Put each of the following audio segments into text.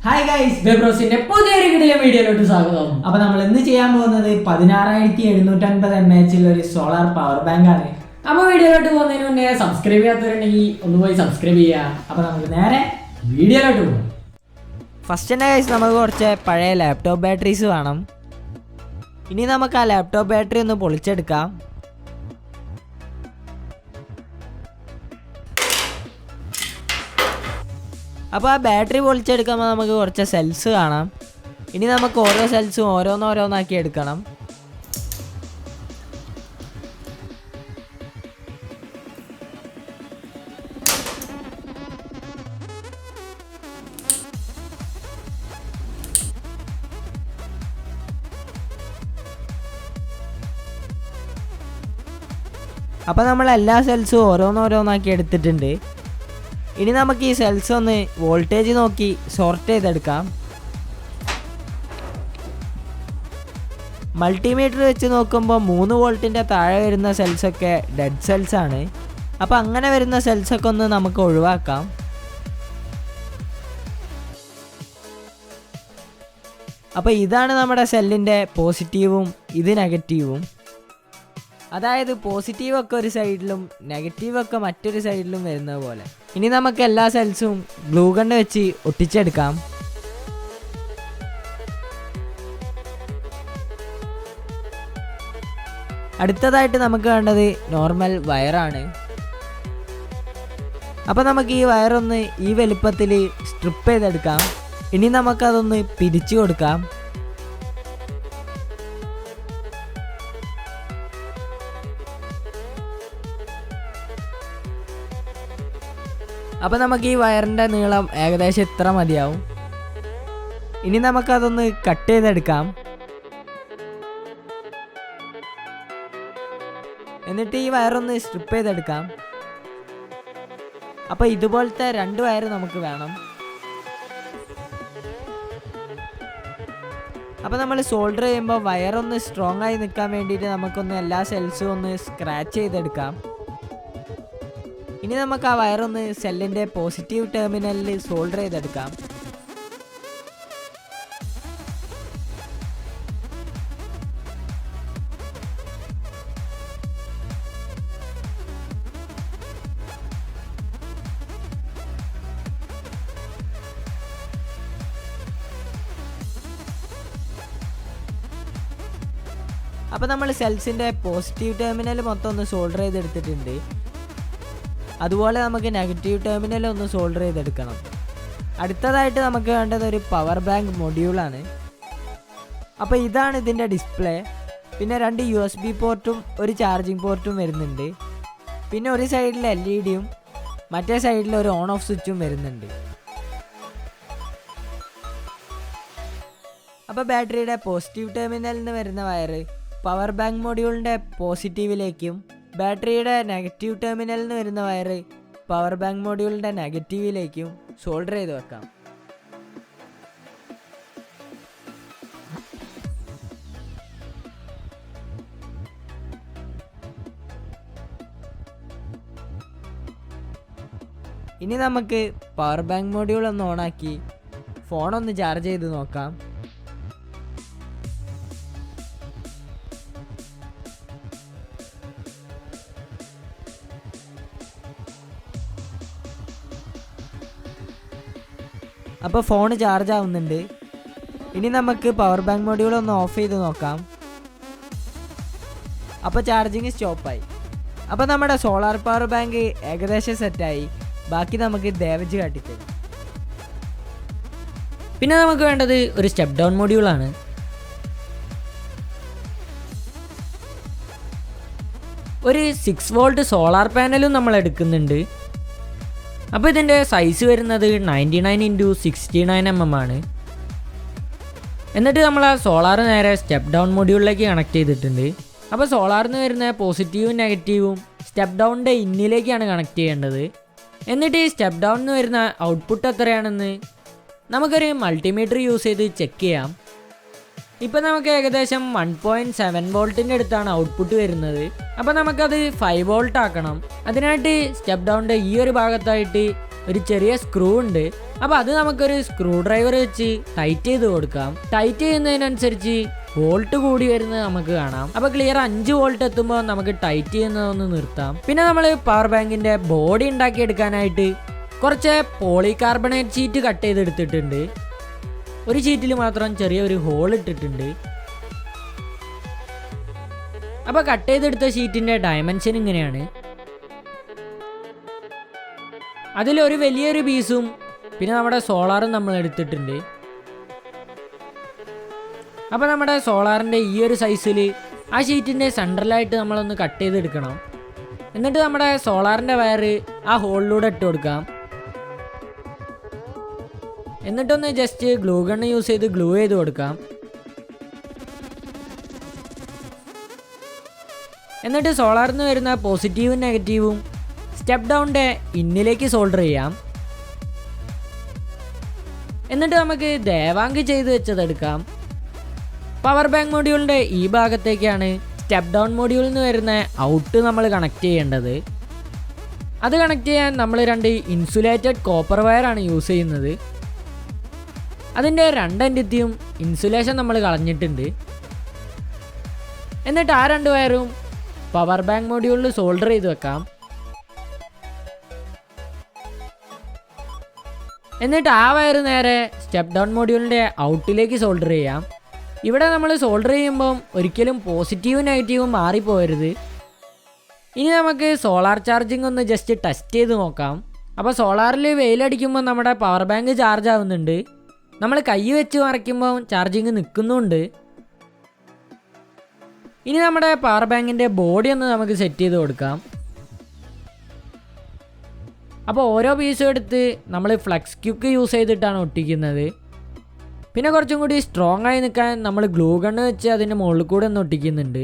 Hi guys, Devbrozന്റെ പുതിയൊരു വീഡിയോയിലോട്ട് സ്വാഗതം. അപ്പോൾ നമ്മൾ ഇന്ന് ചെയ്യാൻ പോകുന്നത് 16,750 mAh ഒരു സോളാർ പവർ ബാങ്ക് ആണ്. അപ്പോൾ വീഡിയോയിലോട്ട് പോകുന്നതിന് മുന്നേ സബ്സ്ക്രൈബ് ചെയ്യാത്തവരുണ്ടെങ്കിൽ ഒന്ന് പോയി സബ്സ്ക്രൈബ് ചെയ്യുക. അപ്പോൾ നമുക്ക് നേരെ വീഡിയോയിലോട്ട് പോകാം. ഫസ്റ്റ് തന്നെ ഗൈസ് നമുക്ക് കുറച്ച് പഴയ ലാപ്ടോപ്പ് ബാറ്ററീസ് വേണം. ഇനി നമുക്ക് ആ ലാപ്ടോപ്പ് ബാറ്ററി ഒന്ന് പൊളിച്ചെടുക്കാം. അപ്പോൾ ആ ബാറ്ററി പൊളിച്ചെടുക്കുമ്പോൾ നമുക്ക് കുറച്ച് സെൽസ് കാണാം. ഇനി നമുക്ക് ഓരോ സെൽസും ഓരോന്നോരോന്നാക്കി എടുക്കണം. അപ്പോൾ നമ്മൾ എല്ലാ സെൽസും ഓരോന്നോരോന്നാക്കി എടുത്തിട്ടുണ്ട്. ഇനി നമുക്ക് ഈ സെൽസ് ഒന്ന് വോൾട്ടേജ് നോക്കി സോർട്ട് ചെയ്തെടുക്കാം. മൾട്ടിമീറ്റർ വെച്ച് നോക്കുമ്പോൾ 3 വോൾട്ടിൻ്റെ താഴെ വരുന്ന സെൽസൊക്കെ ഡെഡ് സെൽസാണ്. അപ്പോൾ അങ്ങനെ വരുന്ന സെൽസൊക്കെ ഒന്ന് നമുക്ക് ഒഴിവാക്കാം. അപ്പോൾ ഇതാണ് നമ്മുടെ സെല്ലിൻ്റെ പോസിറ്റീവും ഇത് നെഗറ്റീവും. അതായത് പോസിറ്റീവൊക്കെ ഒരു സൈഡിലും നെഗറ്റീവൊക്കെ മറ്റൊരു സൈഡിലും വരുന്നത് പോലെ. ഇനി നമുക്ക് എല്ലാ സെൽസും ഗ്ലൂ ഗൺ വെച്ച് ഒട്ടിച്ചെടുക്കാം. അടുത്തതായിട്ട് നമുക്ക് വേണ്ടത് നോർമൽ വയറാണ്. അപ്പോൾ നമുക്ക് ഈ വയറൊന്ന് ഈ വലുപ്പത്തിൽ സ്ട്രിപ്പ് ചെയ്തെടുക്കാം. ഇനി നമുക്കതൊന്ന് പിരിച്ചു കൊടുക്കാം. അപ്പോൾ നമുക്ക് ഈ വയറിൻ്റെ നീളം ഏകദേശം ഇത്ര മതിയാവും. ഇനി നമുക്കതൊന്ന് കട്ട് ചെയ്തെടുക്കാം. എന്നിട്ട് ഈ വയറൊന്ന് സ്ട്രിപ്പ് ചെയ്തെടുക്കാം. അപ്പോൾ ഇതുപോലത്തെ 2 വയർ നമുക്ക് വേണം. അപ്പോൾ നമ്മൾ സോൾഡർ ചെയ്യുമ്പോൾ വയറൊന്ന് സ്ട്രോങ് ആയി നിൽക്കാൻ വേണ്ടിയിട്ട് നമുക്കൊന്ന് എല്ലാ സെൽസും ഒന്ന് സ്ക്രാച്ച് ചെയ്തെടുക്കാം. ഇനി നമുക്ക് ആ വയറൊന്ന് സെല്ലിൻ്റെ പോസിറ്റീവ് ടെർമിനലിൽ സോൾഡർ ചെയ്തെടുക്കാം. അപ്പോൾ നമ്മൾ സെൽസിൻ്റെ പോസിറ്റീവ് ടെർമിനൽ മൊത്തം ഒന്ന് സോൾഡർ ചെയ്തെടുത്തിട്ടുണ്ട്. അതുപോലെ നമുക്ക് നെഗറ്റീവ് ടെർമിനൽ ഒന്ന് സോൾഡർ ചെയ്തെടുക്കണം. അടുത്തതായിട്ട് നമുക്ക് വേണ്ടത് ഒരു പവർ ബാങ്ക് മൊഡ്യൂളാണ്. അപ്പോൾ ഇതാണ് ഇതിൻ്റെ ഡിസ്പ്ലേ. പിന്നെ 2 USB പോർട്ടും ഒരു ചാർജിങ് പോർട്ടും വരുന്നുണ്ട്. പിന്നെ ഒരു സൈഡിൽ LED-യും മറ്റേ സൈഡിൽ ഒരു ഓൺ ഓഫ് സ്വിച്ചും വരുന്നുണ്ട്. അപ്പോൾ ബാറ്ററിയുടെ പോസിറ്റീവ് ടെർമിനലിൽ നിന്ന് വരുന്ന വയർ പവർ ബാങ്ക് മൊഡ്യൂളിൻ്റെ പോസിറ്റീവിലേക്കും ബാറ്ററിയുടെ നെഗറ്റീവ് ടെർമിനലിൽ നിന്ന് വരുന്ന വയർ പവർ ബാങ്ക് മൊഡ്യൂളിൻ്റെ നെഗറ്റീവിലേക്കും സോൾഡർ ചെയ്ത് വെക്കാം. ഇനി നമുക്ക് പവർ ബാങ്ക് മൊഡ്യൂൾ ഒന്ന് ഓണാക്കി ഫോണൊന്ന് ചാർജ് ചെയ്ത് നോക്കാം. അപ്പോൾ ഫോൺ ചാർജ് ആവുന്നുണ്ട്. ഇനി നമുക്ക് പവർ ബാങ്ക് മൊഡ്യൂൾ ഒന്ന് ഓഫ് ചെയ്ത് നോക്കാം. അപ്പോൾ ചാർജിങ് സ്റ്റോപ്പായി. അപ്പോൾ നമ്മുടെ സോളാർ പവർ ബാങ്ക് ഏകദേശം സെറ്റായി. ബാക്കി നമുക്ക് ദേവജ് കാട്ടിത്തരും. പിന്നെ നമുക്ക് വേണ്ടത് ഒരു സ്റ്റെപ്പ് ഡൗൺ മൊഡ്യൂളാണ്. ഒരു 6 വോൾട്ട് സോളാർ പാനലും നമ്മൾ എടുക്കുന്നുണ്ട്. അപ്പോൾ ഇതിൻ്റെ സൈസ് വരുന്നത് 99x69 mm ആണ്. എന്നിട്ട് നമ്മൾ ആ സോളാർ നേരെ സ്റ്റെപ്പ് ഡൗൺ മൊഡ്യൂളിലേക്ക് കണക്ട് ചെയ്തിട്ടുണ്ട്. അപ്പോൾ സോളാറിൽ നിന്ന് വരുന്ന പോസിറ്റീവും നെഗറ്റീവും സ്റ്റെപ്പ് ഡൗണിൻ്റെ ഇന്നിലേക്കാണ് കണക്ട് ചെയ്യേണ്ടത്. എന്നിട്ട് ഈ സ്റ്റെപ്പ് ഡൗണിൽ നിന്ന് വരുന്ന ഔട്ട്പുട്ട് എത്രയാണെന്ന് നമുക്കൊരു മൾട്ടിമീറ്റർ യൂസ് ചെയ്ത് ചെക്ക് ചെയ്യാം. ഇപ്പം നമുക്ക് ഏകദേശം 1.7 വോൾട്ടിൻ്റെ അടുത്താണ് ഔട്ട്പുട്ട് വരുന്നത്. അപ്പോൾ നമുക്കത് 5 വോൾട്ട് ആക്കണം. അതിനായിട്ട് സ്റ്റെപ്പ് ഡൗണിൻ്റെ ഈ ഒരു ഭാഗത്തായിട്ട് ഒരു ചെറിയ സ്ക്രൂ ഉണ്ട്. അപ്പോൾ അത് നമുക്കൊരു സ്ക്രൂ ഡ്രൈവർ വെച്ച് ടൈറ്റ് ചെയ്ത് കൊടുക്കാം. ടൈറ്റ് ചെയ്യുന്നതിനനുസരിച്ച് വോൾട്ട് കൂടി വരുന്നത് നമുക്ക് കാണാം. അപ്പോൾ ക്ലിയർ 5 വോൾട്ട് എത്തുമ്പോൾ നമുക്ക് ടൈറ്റ് ചെയ്യുന്നതൊന്ന് നിർത്താം. പിന്നെ നമ്മൾ പവർ ബാങ്കിൻ്റെ ബോഡി ഉണ്ടാക്കിയെടുക്കാനായിട്ട് കുറച്ച് പോളികാർബണേറ്റ് ഷീറ്റ് കട്ട് ചെയ്തെടുത്തിട്ടുണ്ട്. ഒരു ഷീറ്റിൽ മാത്രം ചെറിയൊരു ഹോൾ ഇട്ടിട്ടുണ്ട്. അപ്പോൾ കട്ട് ചെയ്തെടുത്ത ഷീറ്റിൻ്റെ ഡയമെൻഷൻ ഇങ്ങനെയാണ്. അതിലൊരു വലിയൊരു പീസും പിന്നെ നമ്മുടെ സോളാറും നമ്മൾ എടുത്തിട്ടുണ്ട്. അപ്പോൾ നമ്മുടെ സോളാറിൻ്റെ ഈ ഒരു സൈസിൽ ആ ഷീറ്റിൻ്റെ സെൻട്രലായിട്ട് നമ്മളൊന്ന് കട്ട് ചെയ്തെടുക്കണം. എന്നിട്ട് നമ്മുടെ സോളാറിൻ്റെ വയർ ആ ഹോളിലൂടെ ഇട്ട് കൊടുക്കാം. എന്നിട്ടൊന്ന് ജസ്റ്റ് ഗ്ലൂ ഗണ്ണ് യൂസ് ചെയ്ത് ഗ്ലൂ ചെയ്ത് കൊടുക്കാം. എന്നിട്ട് സോളാറിൽ നിന്ന് വരുന്ന പോസിറ്റീവും നെഗറ്റീവും സ്റ്റെപ്പ് ഡൗണിൻ്റെ ഇന്നിലേക്ക് സോൾഡർ ചെയ്യാം. എന്നിട്ട് നമുക്ക് ദേവാങ്ക് ചെയ്ത് വെച്ചതെടുക്കാം. പവർ ബാങ്ക് മൊഡ്യൂളിൻ്റെ ഈ ഭാഗത്തേക്കാണ് സ്റ്റെപ്പ് ഡൗൺ മൊഡ്യൂളിൽ നിന്ന് വരുന്ന ഔട്ട് നമ്മൾ കണക്ട് ചെയ്യേണ്ടത്. അത് കണക്ട് ചെയ്യാൻ നമ്മൾ 2 ഇൻസുലേറ്റഡ് കോപ്പർ വയറാണ് യൂസ് ചെയ്യുന്നത്. അതിൻ്റെ 2 എൻഡിത്തിയും ഇൻസുലേഷൻ നമ്മൾ കളഞ്ഞിട്ടുണ്ട്. എന്നിട്ട് ആ 2 വയറും പവർ ബാങ്ക് മൊഡ്യൂളിൽ സോൾഡർ ചെയ്ത് വെക്കാം. എന്നിട്ട് ആ വയർ നേരെ സ്റ്റെപ്പ് ഡൗൺ മൊഡ്യൂളിൻ്റെ ഔട്ടിലേക്ക് സോൾഡർ ചെയ്യാം. ഇവിടെ നമ്മൾ സോൾഡർ ചെയ്യുമ്പം ഒരിക്കലും പോസിറ്റീവും നെഗറ്റീവും മാറിപ്പോകരുത്. ഇനി നമുക്ക് സോളാർ ചാർജിങ് ഒന്ന് ജസ്റ്റ് ടെസ്റ്റ് ചെയ്ത് നോക്കാം. അപ്പോൾ സോളാറിൽ വെയിലടിക്കുമ്പോൾ നമ്മുടെ പവർ ബാങ്ക് ചാർജ് ആവുന്നുണ്ട്. നമ്മൾ കൈ വെച്ച് മറയ്ക്കുമ്പോൾ ചാർജിങ് നിൽക്കുന്നുണ്ട്. ഇനി നമ്മുടെ പവർ ബാങ്കിൻ്റെ ബോഡി ഒന്ന് നമുക്ക് സെറ്റ് ചെയ്ത് കൊടുക്കാം. അപ്പോൾ ഓരോ പീസും എടുത്ത് നമ്മൾ ഫ്ലെക്സ് ക്യൂക്ക് യൂസ് ചെയ്തിട്ടാണ് ഒട്ടിക്കുന്നത്. പിന്നെ കുറച്ചും കൂടി സ്ട്രോങ് ആയി നിൽക്കാൻ നമ്മൾ ഗ്ലൂ ഗണ്ണ് വെച്ച് അതിൻ്റെ മുകളിൽ കൂടെ ഒന്ന് ഒട്ടിക്കുന്നുണ്ട്.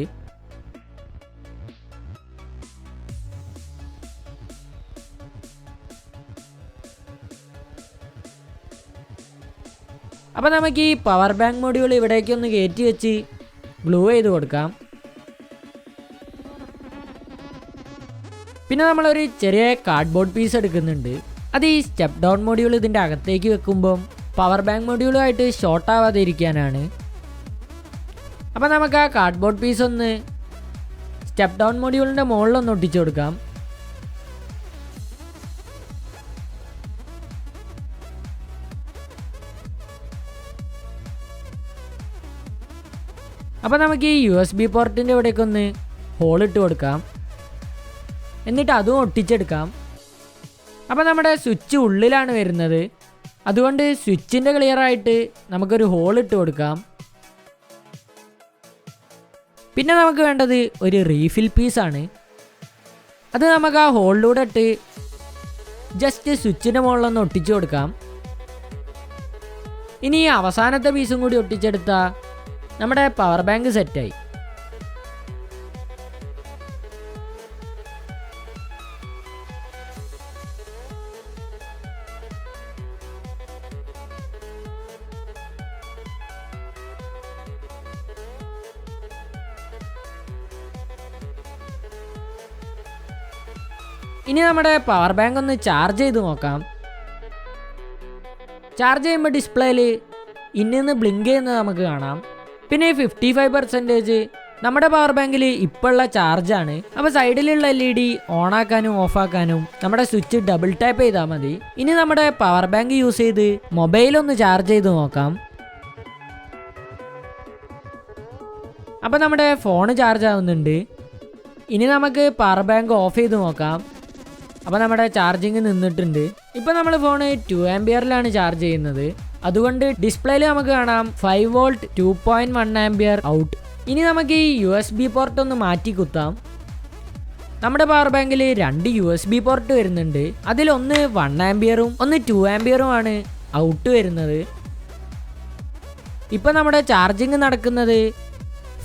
അപ്പോൾ നമുക്ക് ഈ പവർ ബാങ്ക് മൊഡ്യൂൾ ഇവിടേക്കൊന്ന് കയറ്റി വെച്ച് ഗ്ലൂ ചെയ്ത് കൊടുക്കാം. പിന്നെ നമ്മളൊരു ചെറിയ കാർഡ്ബോർഡ് പീസ് എടുക്കുന്നുണ്ട്. അത് ഈ സ്റ്റെപ്പ് ഡൗൺ മൊഡ്യൂൾ ഇതിൻ്റെ അകത്തേക്ക് വെക്കുമ്പം പവർ ബാങ്ക് മൊഡ്യൂളുമായിട്ട് ഷോർട്ട് ആവാതെ ഇരിക്കാനാണ്. അപ്പോൾ നമുക്ക് ആ കാർഡ്ബോർഡ് പീസ് ഒന്ന് സ്റ്റെപ്പ് ഡൗൺ മൊഡ്യൂളിൻ്റെ മുകളിലൊന്ന് ഒട്ടിച്ചു കൊടുക്കാം. അപ്പോൾ നമുക്ക് ഈ USB പോർട്ടിൻ്റെ ഇവിടേക്കൊന്ന് ഹോളിട്ട് കൊടുക്കാം. എന്നിട്ട് അതും ഒട്ടിച്ചെടുക്കാം. അപ്പോൾ നമ്മുടെ സ്വിച്ച് ഉള്ളിലാണ് വരുന്നത്. അതുകൊണ്ട് സ്വിച്ചിൻ്റെ ക്ലിയറായിട്ട് നമുക്കൊരു ഹോളിട്ട് കൊടുക്കാം. പിന്നെ നമുക്ക് വേണ്ടത് ഒരു റീഫിൽ പീസാണ്. അത് നമുക്ക് ആ ഹോളിലൂടെ ഇട്ട് ജസ്റ്റ് സ്വിച്ചിൻ്റെ മുകളിലൊന്ന് ഒട്ടിച്ചു കൊടുക്കാം. ഇനി അവസാനത്തെ പീസും കൂടി ഒട്ടിച്ചെടുത്താൽ നമ്മുടെ പവർ ബാങ്ക് സെറ്റായി. ഇനി നമ്മുടെ പവർ ബാങ്ക് ഒന്ന് ചാർജ് ചെയ്ത് നോക്കാം. ചാർജ് ചെയ്യുമ്പോൾ ഡിസ്പ്ലേയിൽ ഇന്നിന്ന് ബ്ലിങ്ക് ചെയ്യുന്നത് നമുക്ക് കാണാം. പിന്നെ 55% നമ്മുടെ പവർ ബാങ്കിൽ ഇപ്പോഴുള്ള ചാർജാണ്. അപ്പോൾ സൈഡിലുള്ള LED ഓണാക്കാനും ഓഫാക്കാനും നമ്മുടെ സ്വിച്ച് ഡബിൾ ടാപ്പ് ചെയ്താൽ മതി. ഇനി നമ്മുടെ പവർ ബാങ്ക് യൂസ് ചെയ്ത് മൊബൈലൊന്ന് ചാർജ് ചെയ്ത് നോക്കാം. അപ്പോൾ നമ്മുടെ ഫോൺ ചാർജ് ആവുന്നുണ്ട്. ഇനി നമുക്ക് പവർ ബാങ്ക് ഓഫ് ചെയ്ത് നോക്കാം. അപ്പോൾ നമ്മുടെ ചാർജിങ് നിന്നിട്ടുണ്ട്. ഇപ്പോൾ നമ്മൾ ഫോൺ 2 ആംപിയറിലാണ് ചാർജ് ചെയ്യുന്നത്. അതുകൊണ്ട് ഡിസ്പ്ലേയിൽ നമുക്ക് കാണാം 5 വോൾട്ട് 2.1 ആംപിയർ ഔട്ട്. ഇനി നമുക്ക് ഈ USB പോർട്ട് ഒന്ന് മാറ്റി കുത്താം. നമ്മുടെ പവർ ബാങ്കിൽ 2 USB പോർട്ട് വരുന്നുണ്ട്. അതിലൊന്ന് 1 ആംപിയറും ഒന്ന് 2 ആംപിയറും ആണ് ഔട്ട് വരുന്നത്. ഇപ്പോൾ നമ്മുടെ ചാർജിങ് നടക്കുന്നത്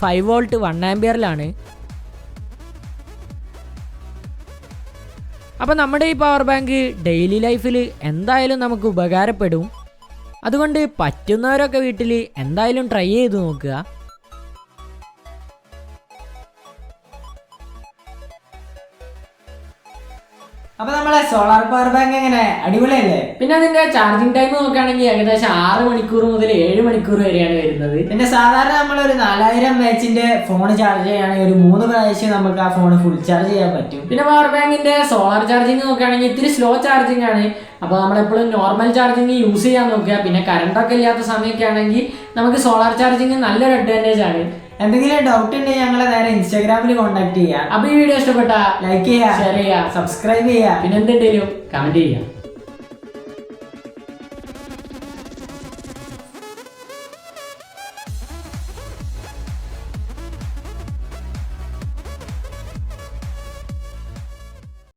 5 വോൾട്ട് 1 ആംപിയറിലാണ്. അപ്പോൾ നമ്മുടെ ഈ പവർ ബാങ്ക് ഡെയിലി ലൈഫിൽ എന്തായാലും നമുക്ക് ഉപകാരപ്പെടും. അതുകൊണ്ട് പറ്റുന്നവരൊക്കെ വീട്ടിൽ എന്തായാലും ട്രൈ ചെയ്ത് നോക്കുക. അപ്പൊ നമ്മളെ സോളാർ പവർ ബാങ്ക് എങ്ങനെ അടിപൊളിയല്ലേ? പിന്നെ അതിന്റെ ചാർജിങ് ടൈം നോക്കുകയാണെങ്കിൽ ഏകദേശം 6 മണിക്കൂർ മുതൽ 7 മണിക്കൂർ വരെയാണ് വരുന്നത്. പിന്നെ സാധാരണ നമ്മളൊരു 4000 വാച്ചിന്റെ ഫോൺ ചാർജ് ചെയ്യുകയാണെങ്കിൽ ഒരു 3 പ്രാവശ്യം നമുക്ക് ആ ഫോൺ ഫുൾ ചാർജ് ചെയ്യാൻ പറ്റും. പിന്നെ പവർ ബാങ്കിന്റെ സോളാർ ചാർജിങ് നോക്കുകയാണെങ്കിൽ ഇത്തിരി സ്ലോ ചാർജിങ് ആണ്. അപ്പോൾ നമ്മളെപ്പോഴും നോർമൽ ചാർജിങ് യൂസ് ചെയ്യാൻ നോക്കുക. പിന്നെ കറണ്ടൊക്കെ ഇല്ലാത്ത സമയമൊക്കെ ആണെങ്കിൽ നമുക്ക് സോളാർ ചാർജിങ് നല്ലൊരു അഡ്വാൻറ്റേജ് ആണ്. എന്തെങ്കിലും ഡൗട്ട് ഉണ്ടെങ്കിൽ ഞങ്ങളെ നേരെ ഇൻസ്റ്റാഗ്രാമിൽ കോൺടാക്ട് ചെയ്യാം. അപ്പോൾ ഈ വീഡിയോ ഇഷ്ടപ്പെട്ട ലൈക്ക് ചെയ്യുക, ഷെയർ ചെയ്യുക, സബ്സ്ക്രൈബ് ചെയ്യുക, പിന്നെ എന്തുണ്ടെങ്കിലും കമന്റ് ചെയ്യുക.